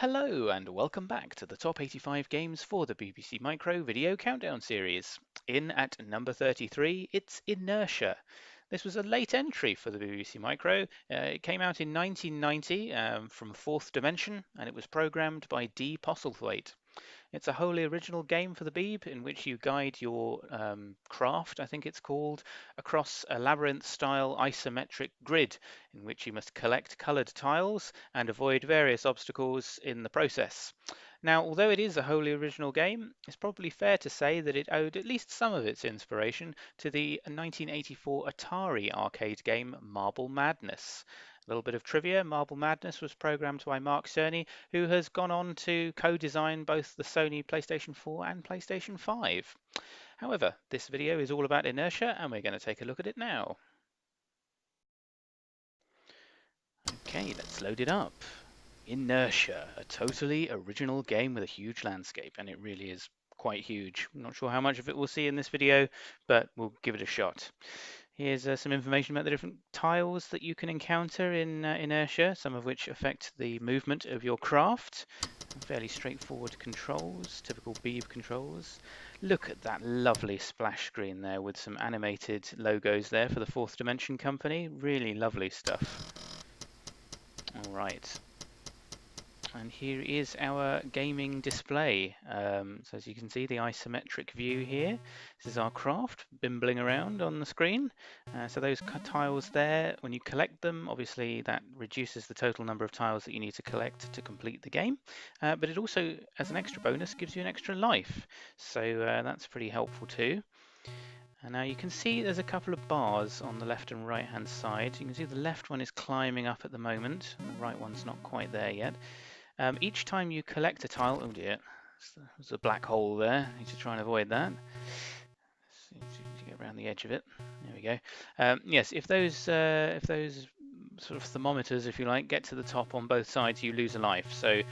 Hello and welcome back to the top 85 games for the BBC Micro Video Countdown series. In at number 33, it's Inertia. This was a late entry for the BBC Micro. It came out in 1990 from Fourth Dimension, and it was programmed by Postlethwaite. It's a wholly original game for the Beeb in which you guide your craft, I think it's called, across a labyrinth-style isometric grid in which you must collect coloured tiles and avoid various obstacles in the process. Now, although it is a wholly original game, it's probably fair to say that it owed at least some of its inspiration to the 1984 Atari arcade game Marble Madness. A little bit of trivia, Marble Madness was programmed by Mark Cerny, who has gone on to co-design both the Sony PlayStation 4 and PlayStation 5. However, this video is all about Inertia, and we're going to take a look at it now. Okay, let's load it up. Inertia, a totally original game with a huge landscape, and it really is quite huge. I'm not sure how much of it we'll see in this video, but we'll give it a shot. Here's some information about the different tiles that you can encounter in Inertia, some of which affect the movement of your craft. Fairly straightforward controls, typical Beeb controls. Look at that lovely splash screen there with some animated logos there for the Fourth Dimension company. Really lovely stuff. All right. And here is our gaming display. So as you can see, the isometric view here. This is our craft bimbling around on the screen. So those tiles there, when you collect them, obviously that reduces the total number of tiles that you need to collect to complete the game. But it also, as an extra bonus, gives you an extra life. So that's pretty helpful too. And now you can see there's a couple of bars on the left and right hand side. You can see the left one is climbing up at the moment, and the right one's not quite there yet. Each time you collect a tile, oh dear, there's a black hole there. Need to try and avoid that. See if you get around the edge of it. There we go. Yes, if those sort of thermometers, if you like, get to the top on both sides, you lose a life. So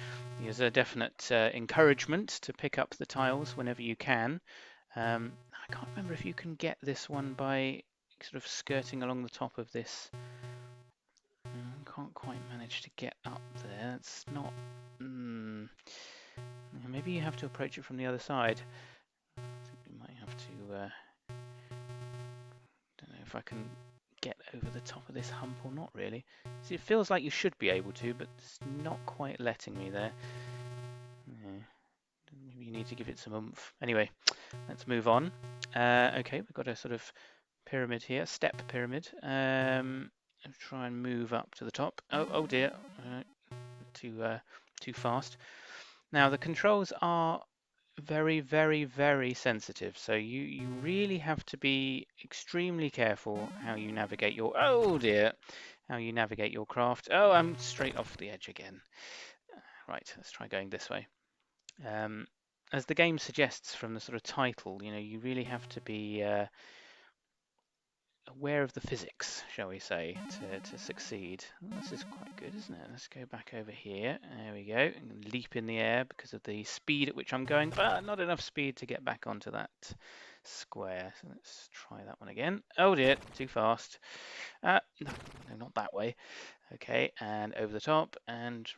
there's a definite encouragement to pick up the tiles whenever you can. I can't remember if you can get this one by sort of skirting along the top of this. Can't quite manage to get up there. It's not. Maybe you have to approach it from the other side. I think we might have to. Don't know if I can get over the top of this hump or not. Really. See, it feels like you should be able to, but it's not quite letting me there. Yeah. Maybe you need to give it some oomph. Anyway, let's move on. Okay, we've got a sort of pyramid here, step pyramid. I'll try and move up to the top. Oh dear, too fast. Now the controls are very, very, very sensitive, so you really have to be extremely careful how you navigate your. Oh dear, how you navigate your craft. Oh, I'm straight off the edge again. Right, let's try going this way. As the game suggests from the sort of title, you really have to be aware of the physics, shall we say, to succeed. Well, this is quite good, isn't it? Let's go back over here. There we go. Leap in the air because of the speed at which I'm going, but not enough speed to get back onto that square. So let's try that one again. Oh dear, too fast. No, not that way. Okay, and over the top, and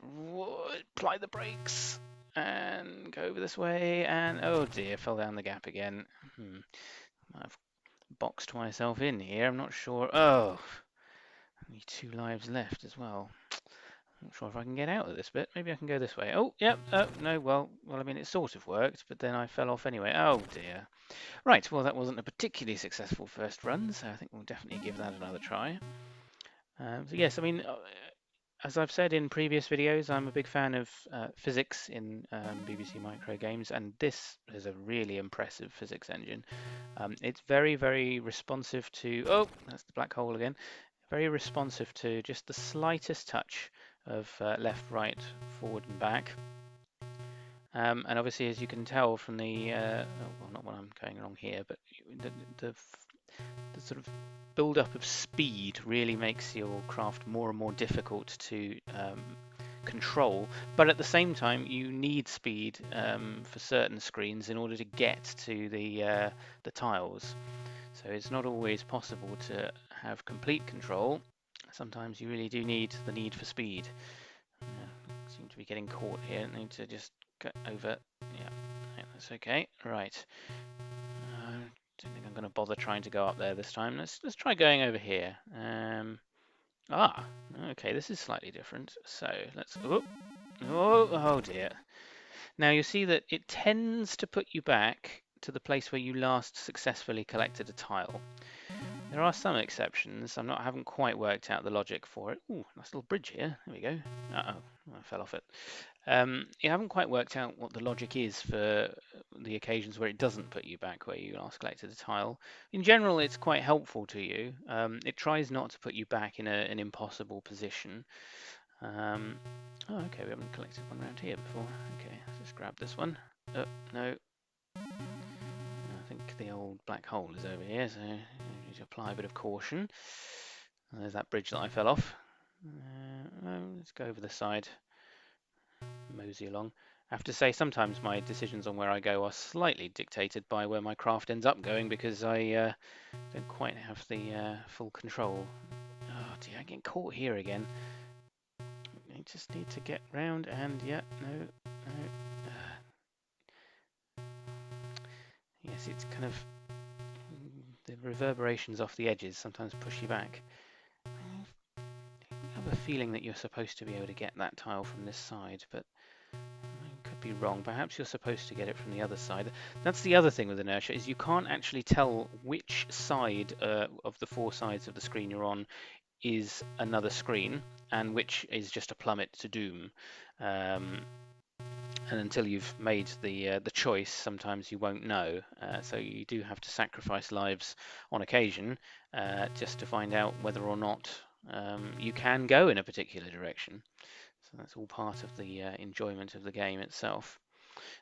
apply the brakes, and go over this way, and oh dear, fell down the gap again. I've boxed myself in here. I'm not sure. Oh, only 2 lives left as well. I'm not sure if I can get out of this bit. Maybe I can go this way. Oh, yep. Oh, no. Well, I mean, it sort of worked, but then I fell off anyway. Oh dear. Right. Well, that wasn't a particularly successful first run, so I think we'll definitely give that another try. So yes, I mean, as I've said in previous videos, I'm a big fan of physics in BBC Micro games, and this is a really impressive physics engine. It's very, very responsive to, oh, that's the black hole again, very responsive to just the slightest touch of left, right, forward and back. And obviously, as you can tell from the, well, not when I'm going wrong here, but the sort of build-up of speed really makes your craft more and more difficult to control, but at the same time you need speed for certain screens in order to get to the tiles. So it's not always possible to have complete control. Sometimes you really do need the need for speed. Seem to be getting caught here. I need to just go over. Yeah, that's okay. Right. Don't think I'm going to bother trying to go up there this time. Let's try going over here. Okay, this is slightly different. So let's. Oh dear. Now you see that it tends to put you back to the place where you last successfully collected a tile. There are some exceptions. I haven't quite worked out the logic for it. Ooh, nice little bridge here. There we go. Uh-oh, I fell off it. You haven't quite worked out what the logic is for the occasions where it doesn't put you back where you last collected a tile. In general, it's quite helpful to you. It tries not to put you back in an impossible position. Okay, we haven't collected one around here before. Okay, let's just grab this one. Oh, no. I think the old black hole is over here, so you need to apply a bit of caution. There's that bridge that I fell off. Let's go over the side, mosey along. I have to say, sometimes my decisions on where I go are slightly dictated by where my craft ends up going, because I don't quite have the full control. Oh dear, I'm getting caught here again. I just need to get round and, yeah, no. Yes, it's kind of, the reverberations off the edges sometimes push you back. I have a feeling that you're supposed to be able to get that tile from this side, but I could be wrong. Perhaps you're supposed to get it from the other side. That's the other thing with Inertia, is you can't actually tell which side of the 4 sides of the screen you're on is another screen and which is just a plummet to doom. And until you've made the choice, sometimes you won't know. So you do have to sacrifice lives on occasion just to find out whether or not you can go in a particular direction. So that's all part of the enjoyment of the game itself.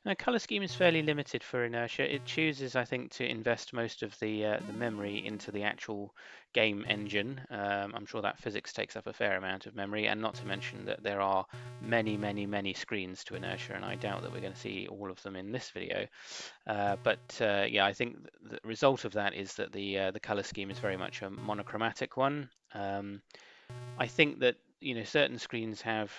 Now, color scheme is fairly limited for Inertia. It chooses, I think, to invest most of the memory into the actual game engine. I'm sure that physics takes up a fair amount of memory, and not to mention that there are many screens to Inertia, and I doubt that we're going to see all of them in this video. Yeah, I think the result of that is that the color scheme is very much a monochromatic one. I think that certain screens have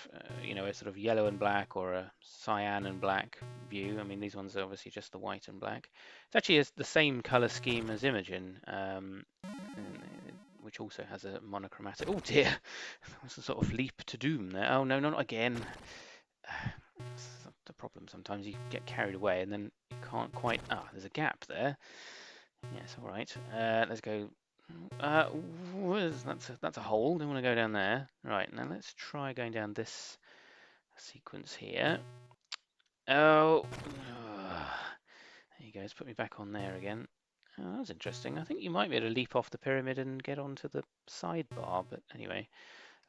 a sort of yellow and black or a cyan and black view. I mean, these ones are obviously just the white and black. It's actually the same color scheme as Imogen, which also has a monochromatic. Oh dear, that's a sort of leap to doom there. Oh no, not again. That's the problem. Sometimes you get carried away and then you can't quite. There's a gap there. Yes, all right. Let's go. That's a hole. Don't want to go down there. Right, now let's try going down this sequence here. Oh, there you go. Let's put me back on there again. Oh, that's interesting. I think you might be able to leap off the pyramid and get onto the sidebar. But anyway,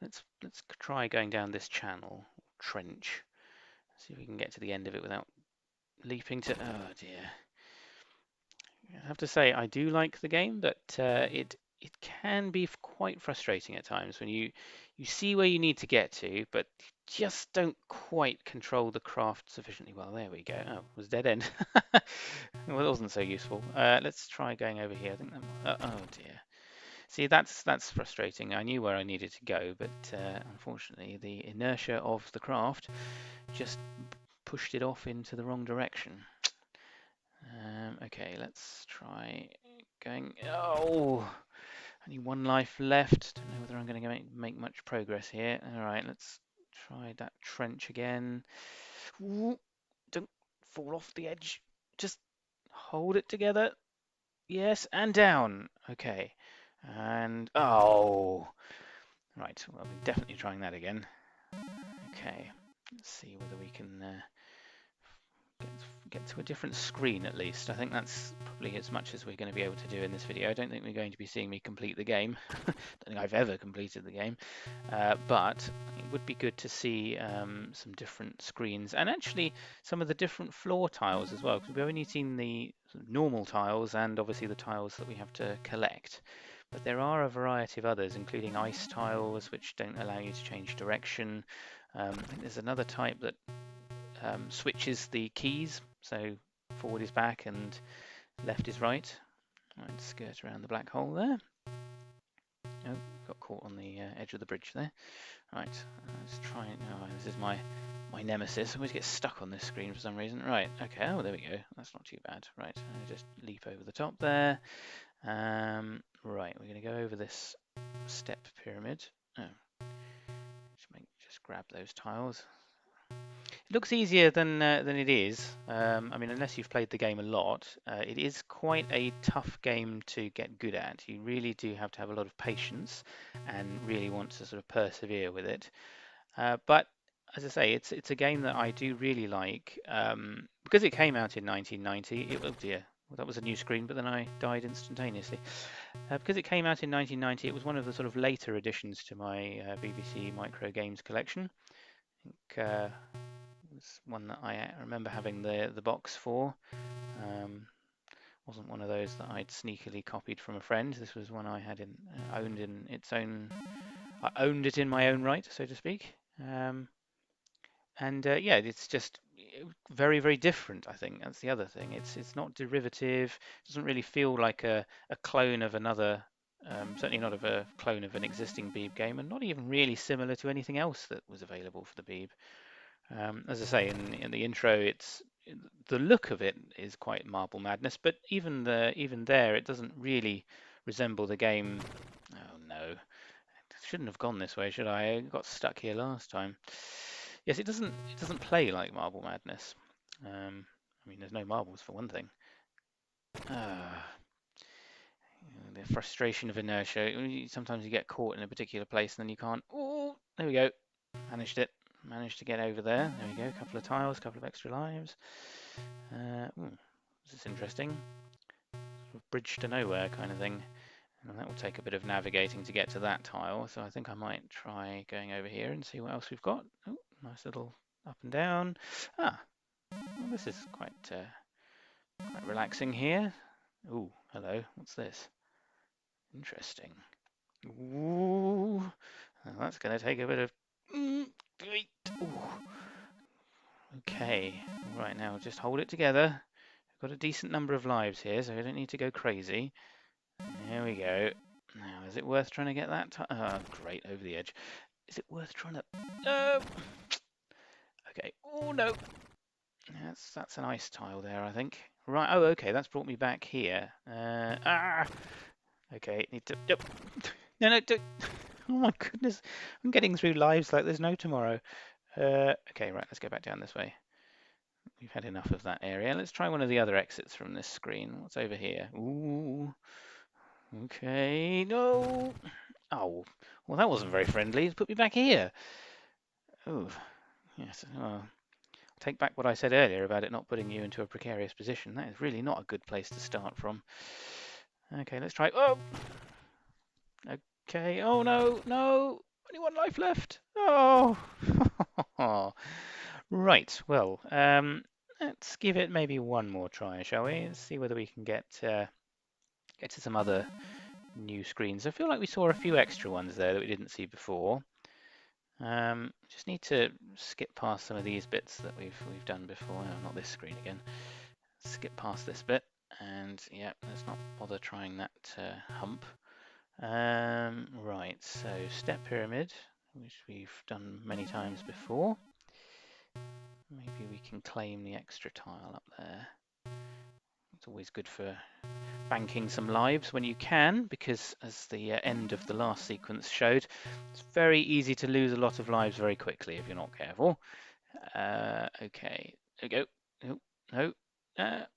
let's try going down this channel, trench. See if we can get to the end of it without leaping to. Oh dear. I have to say, I do like the game, but it can be quite frustrating at times when you see where you need to get to, but just don't quite control the craft sufficiently well. There we go. Oh, it was dead end. Well, it wasn't so useful. Let's try going over here. I think that. Oh dear. See, that's frustrating. I knew where I needed to go, but unfortunately, the inertia of the craft just pushed it off into the wrong direction. Okay, let's try going. Oh, only 1 life left. Don't know whether I'm going to make much progress here. All right, let's try that trench again. Ooh, don't fall off the edge. Just hold it together. Yes, and down. Okay, and oh, right. Well, we're definitely trying that again. Okay, let's see whether we can. Get to a different screen at least. I think that's probably as much as we're going to be able to do in this video. I don't think we're going to be seeing me complete the game. I don't think I've ever completed the game. But it would be good to see some different screens and actually some of the different floor tiles as well, because we've only seen the sort of normal tiles and obviously the tiles that we have to collect. But there are a variety of others, including ice tiles, which don't allow you to change direction. I think there's another type that switches the keys, so forward is back and left is right. Right, skirt around the black hole there. Oh, got caught on the edge of the bridge there. Right, let's try it now. This is my My nemesis. I always get stuck on this screen for some reason. Right, okay, oh, there we go. That's not too bad. Right, I just leap over the top there. Right, we're going to go over this step pyramid. Oh, just grab those tiles. It looks easier than it is. I mean, unless you've played the game a lot, it is quite a tough game to get good at. You really do have to have a lot of patience and really want to sort of persevere with it. But as I say, it's a game that I do really like because it came out in 1990. Oh dear, well, that was a new screen, but then I died instantaneously. Because it came out in 1990, it was one of the sort of later additions to my BBC Micro Games collection. I think it was one that I remember having the box for. Wasn't one of those that I'd sneakily copied from a friend. This was one I had owned in its own. I owned it in my own right, so to speak. And yeah, it's just very, very different. I think that's the other thing. It's not derivative. It doesn't really feel like a clone of another. Certainly not of a clone of an existing Beeb game, and not even really similar to anything else that was available for the Beeb. As I say in the intro, it's the look of it is quite Marble Madness, but even there, it doesn't really resemble the game. Oh no, shouldn't have gone this way, should I? I got stuck here last time. Yes, it doesn't play like Marble Madness. I mean, there's no marbles for one thing. Ah, the frustration of inertia. Sometimes you get caught in a particular place and then you can't. Oh, there we go. Managed it. Managed to get over there. There we go. A couple of tiles, a couple of extra lives. This is interesting. Sort of bridge to nowhere kind of thing. And that will take a bit of navigating to get to that tile. So I think I might try going over here and see what else we've got. Oh, nice little up and down. Ah, well, this is quite relaxing here. Oh, hello. What's this? Interesting. Ooh, well, that's going to take a bit of. Ooh. Okay, right now just hold it together. I've got a decent number of lives here, so I don't need to go crazy. There we go. Now, is it worth trying to get that? Oh, great, over the edge. Is it worth trying to? No. Okay. Oh no. That's an ice tile there, I think. Right. Oh, okay. That's brought me back here. Okay. Need to. Yep. No, no. Oh my goodness. I'm getting through lives like there's no tomorrow. Okay. Right. Let's go back down this way. We've had enough of that area. Let's try one of the other exits from this screen. What's over here? Ooh. Okay. No. Oh. Well, that wasn't very friendly. It's put me back here. Oh. Yes. Oh. Take back what I said earlier about it not putting you into a precarious position. That is really not a good place to start from. Okay, let's try. Oh! Okay. Oh no, no! Only one life left. Oh! Right. Well, let's give it maybe one more try, shall we? Let's see whether we can get to some other new screens. I feel like we saw a few extra ones there that we didn't see before. Just need to skip past some of these bits that we've done before. No, not this screen again. Skip past this bit, and yeah, let's not bother trying that hump. Right, so step pyramid, which we've done many times before. Maybe we can claim the extra tile up there. It's always good for banking some lives when you can, because as the end of the last sequence showed, it's very easy to lose a lot of lives very quickly if you're not careful. Okay, there we go. Oh, no.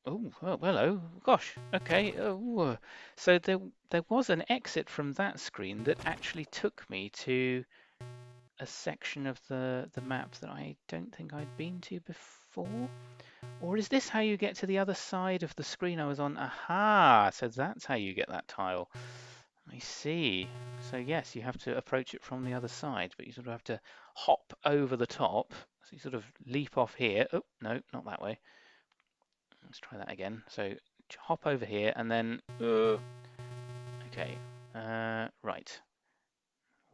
Oh, well, hello. Gosh. Okay. Oh, so there was an exit from that screen that actually took me to a section of the map that I don't think I'd been to before. Or is this how you get to the other side of the screen I was on? Aha! So that's how you get that tile. I see. So yes, you have to approach it from the other side, but you sort of have to hop over the top. So you sort of leap off here. Oh, no, not that way. Let's try that again. So hop over here and then... okay. Right.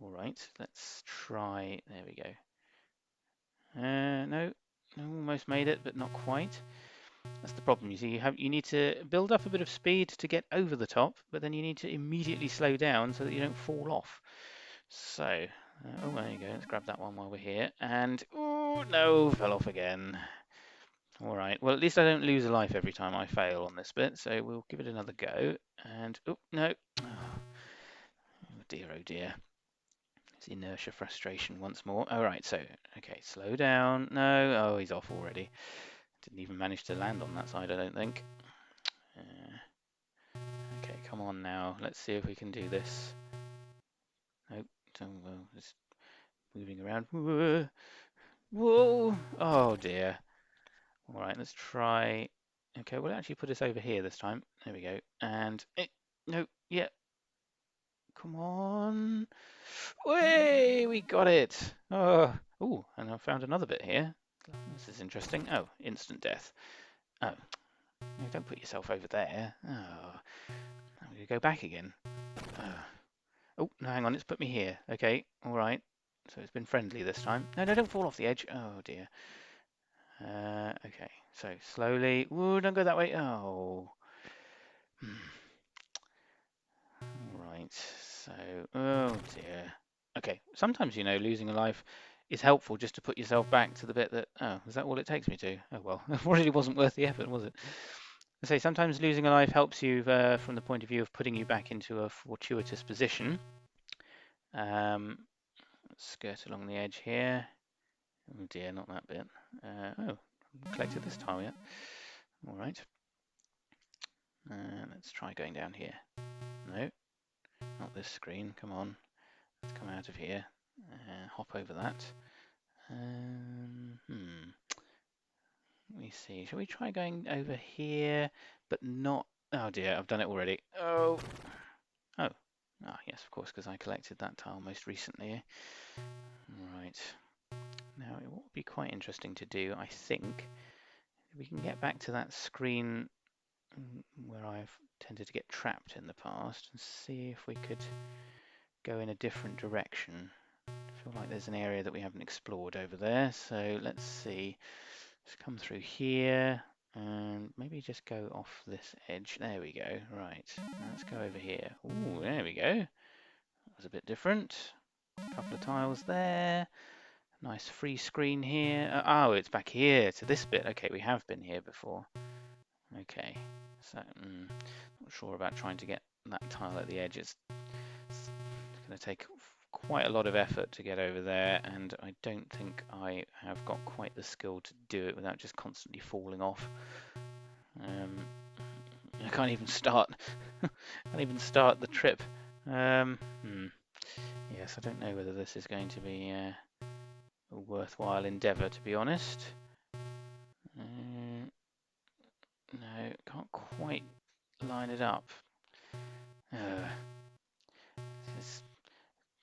All right. Let's try... There we go. No. Almost made it, but not quite. That's the problem. You see, you need to build up a bit of speed to get over the top, but then you need to immediately slow down so that you don't fall off. So, oh, there you go. Let's grab that one while we're here. And, ooh, Oh, no, fell off again. All right, well, at least I don't lose a life every time I fail on this bit, so we'll give it another go. And, oh, no. Oh dear, oh dear. It's inertia frustration once more. All right, so, okay, slow down. No, oh, he's off already. Didn't even manage to land on that side, I don't think. Okay, come on now. Let's see if we can do this. Nope, well, it's moving around. Whoa, whoa, oh dear. All right, let's try. Okay, we'll actually put us over here this time. There we go. And, no, yeah, come on. Way, we got it. Oh, ooh, and I found another bit here. This is interesting. Oh, instant death. Oh, no, don't put yourself over there. Oh, I'm going to go back again. Oh, no, hang on, it's put me here. Okay, all right. So it's been friendly this time. No, no, don't fall off the edge. Oh, dear. Okay, so slowly. Ooh, don't go that way. Oh. Right, so, oh dear. Okay, sometimes, you know, losing a life is helpful just to put yourself back to the bit that, oh, is that all it takes me to? Oh, well, it really wasn't worth the effort, was it? I say sometimes losing a life helps you from the point of view of putting you back into a fortuitous position. Skirt along the edge here. Oh dear, not that bit. Oh, collected this tile yet. All right. Let's try going down here. No, not this screen. Come on. Let's come out of here. Hop over that. Let me see. Shall we try going over here, but not... Oh dear, I've done it already. Oh. Oh. Ah, yes, of course, because I collected that tile most recently. Right. Now, it would be quite interesting to do, I think. If we can get back to that screen where I've tended to get trapped in the past and see if we could go in a different direction. I feel like there's an area that we haven't explored over there, so let's see. Let's come through here and maybe just go off this edge. There we go. Right, let's go over here. Ooh, there we go. That was a bit different. A couple of tiles there. Nice free screen here. Oh, it's back here to this bit. Okay, we have been here before. Okay, so not sure about trying to get that tile at the edge. It's going to take quite a lot of effort to get over there, and I don't think I have got quite the skill to do it without just constantly falling off. I can't even start. Can't even start the trip. Yes, I don't know whether this is going to be a worthwhile endeavour, to be honest. No, can't quite line it up. It's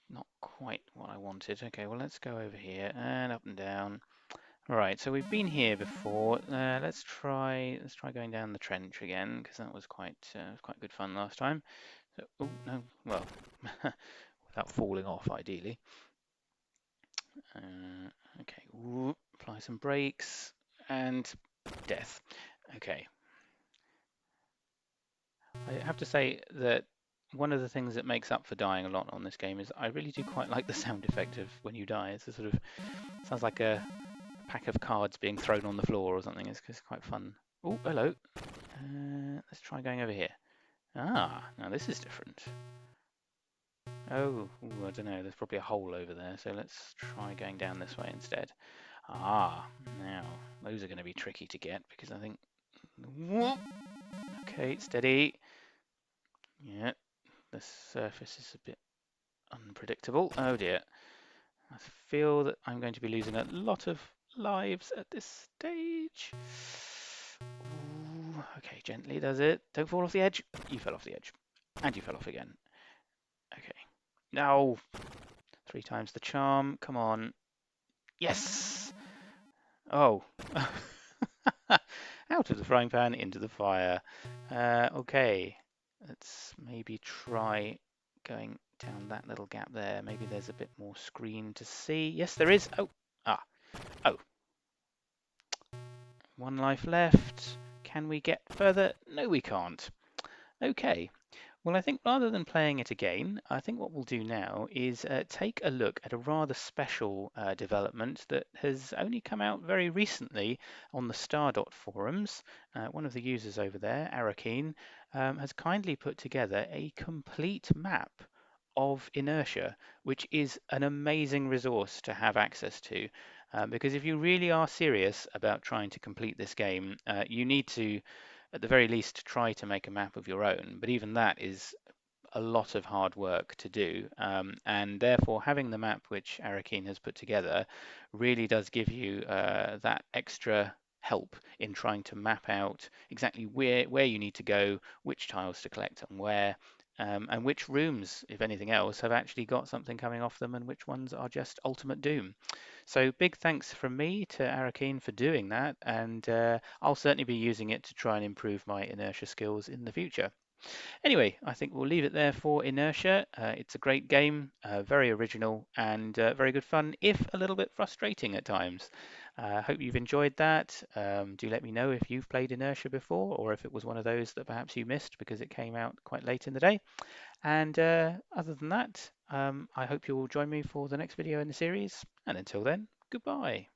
not quite what I wanted. Okay, well, let's go over here and up and down. Right, so we've been here before. Let's try going down the trench again, because that was quite good fun last time. So, oh no, well, without falling off, ideally. Okay, ooh, apply some brakes and death. Okay. I have to say that one of the things that makes up for dying a lot on this game is I really do quite like the sound effect of when you die. It's a sort of sounds like a pack of cards being thrown on the floor or something. It's quite fun. Oh, hello. Let's try going over here. Ah, now this is different. Oh, ooh, I don't know. There's probably a hole over there. So let's try going down this way instead. Ah, now those are going to be tricky to get because I think... Okay, steady. Yeah, the surface is a bit unpredictable. Oh dear. I feel that I'm going to be losing a lot of lives at this stage. Ooh, okay, gently does it. Don't fall off the edge. You fell off the edge. And you fell off again. Okay. Now, 3 times the charm. Come on. Yes! Oh. Out of the frying pan, into the fire. Okay. Let's maybe try going down that little gap there. Maybe there's a bit more screen to see. Yes, there is. Oh. Ah. Oh. 1 life left. Can we get further? No, we can't. Okay. Well, I think rather than playing it again, I think what we'll do now is take a look at a rather special development that has only come out very recently on the Stardot forums. One of the users over there, Arakeen, has kindly put together a complete map of Inertia, which is an amazing resource to have access to. Because if you really are serious about trying to complete this game, you need to at the very least try to make a map of your own, but even that is a lot of hard work to do. And therefore, having the map which Arakeen has put together really does give you that extra help in trying to map out exactly where you need to go, which tiles to collect and where, and which rooms, if anything else, have actually got something coming off them and which ones are just ultimate doom. So big thanks from me to Arakeen for doing that, and I'll certainly be using it to try and improve my inertia skills in the future. Anyway, I think we'll leave it there for Inertia. It's a great game, very original and very good fun, if a little bit frustrating at times. Hope you've enjoyed that. Do let me know if you've played Inertia before or if it was one of those that perhaps you missed because it came out quite late in the day. And other than that, I hope you'll join me for the next video in the series. And until then, goodbye.